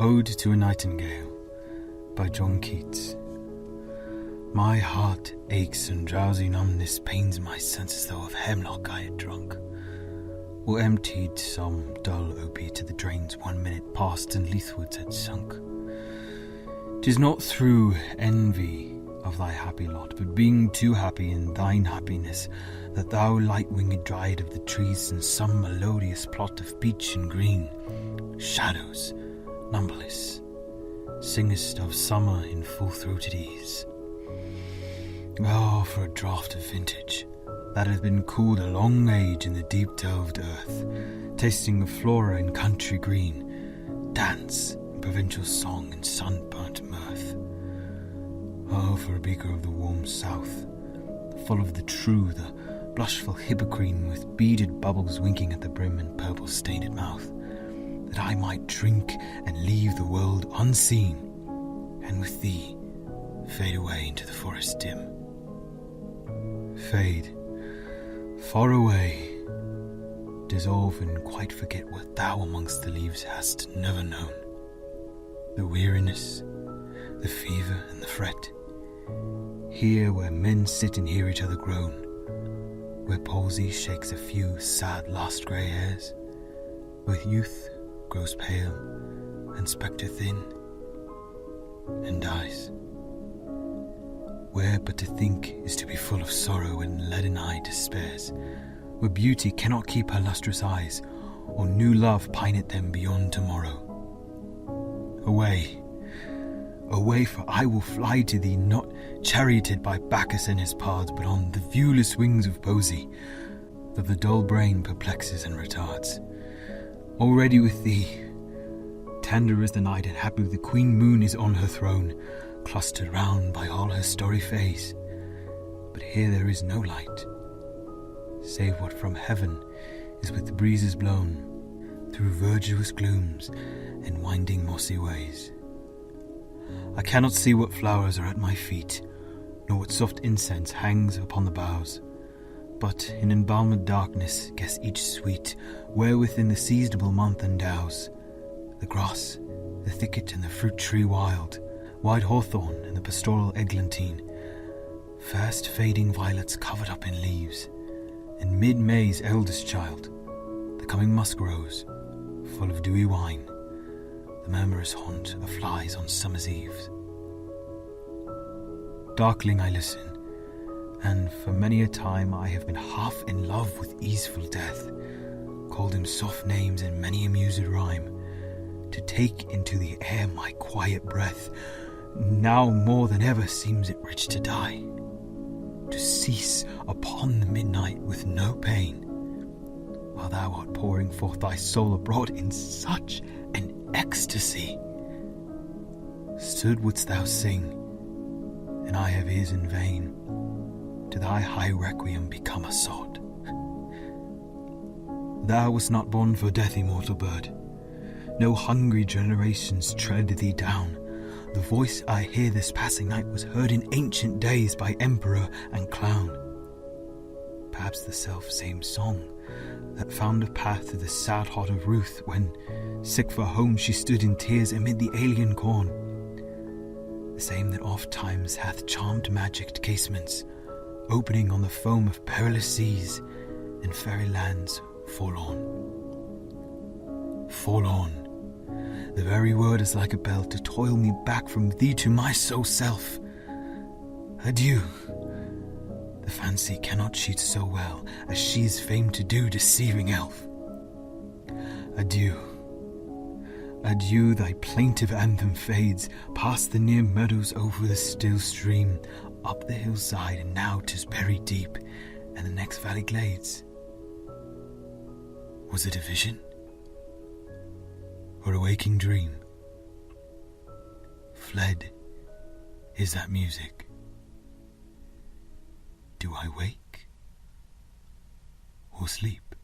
Ode to a Nightingale by John Keats. My heart aches and drowsy numbness pains my sense as though of hemlock I had drunk, or emptied some dull opiate to the drains 1 minute past and Leithwoods had sunk. 'Tis not through envy of thy happy lot, but being too happy in thine happiness, that thou light-winged dryad of the trees in some melodious plot of peach and green, shadows, numberless, singest of summer in full-throated ease. Oh, for a draught of vintage that hath been cooled a long age in the deep-delved earth, tasting of flora in country green, dance in provincial song and sun-burnt mirth. Oh, for a beaker of the warm south, full of the true, the blushful hippocrene, with beaded bubbles winking at the brim and purple-stained mouth, that I might drink and leave the world unseen, and with thee fade away into the forest dim. Fade, far away, dissolve and quite forget what thou amongst the leaves hast never known. The weariness, the fever and the fret, here where men sit and hear each other groan, where palsy shakes a few sad last grey hairs, with youth grows pale and spectre thin and dies, where but to think is to be full of sorrow and leaden eye despairs, where beauty cannot keep her lustrous eyes, or new love pine at them beyond tomorrow. Away, away, for I will fly to thee, not charioted by Bacchus and his pards, but on the viewless wings of poesy, that the dull brain perplexes and retards. Already with thee, tender as the night and happy the queen moon is on her throne, clustered round by all her starry face. But here there is no light, save what from heaven is with the breezes blown, through verdurous glooms and winding mossy ways. I cannot see what flowers are at my feet, nor what soft incense hangs upon the boughs, but in embalmed darkness guess each sweet, where within the seasonable month endows the grass, the thicket and the fruit tree wild, white hawthorn and the pastoral eglantine, fast fading violets covered up in leaves, and mid-May's eldest child, the coming musk rose, full of dewy wine, the murmurous haunt of flies on summer's eves. Darkling I listen, and for many a time I have been half in love with easeful death, called him soft names in many a mused rhyme, to take into the air my quiet breath. Now more than ever seems it rich to die, to cease upon the midnight with no pain, while thou art pouring forth thy soul abroad in such an ecstasy. Stood wouldst thou sing, and I have ears in vain, to thy high requiem become a sod. Thou wast not born for death, immortal bird. No hungry generations tread thee down. The voice I hear this passing night was heard in ancient days by emperor and clown. Perhaps the self-same song that found a path to the sad heart of Ruth when, sick for home, she stood in tears amid the alien corn. The same that oft times hath charmed magicked casements, opening on the foam of perilous seas and fairy lands forlorn. Forlorn. The very word is like a bell to toil me back from thee to my sole self. Adieu. The fancy cannot cheat so well as she is famed to do, deceiving elf. Adieu. Adieu, thy plaintive anthem fades past the near meadows, over the still stream, up the hillside, and now 'tis buried deep, and the next valley glades. Was it a vision, or a waking dream? Fled is that music. Do I wake or sleep?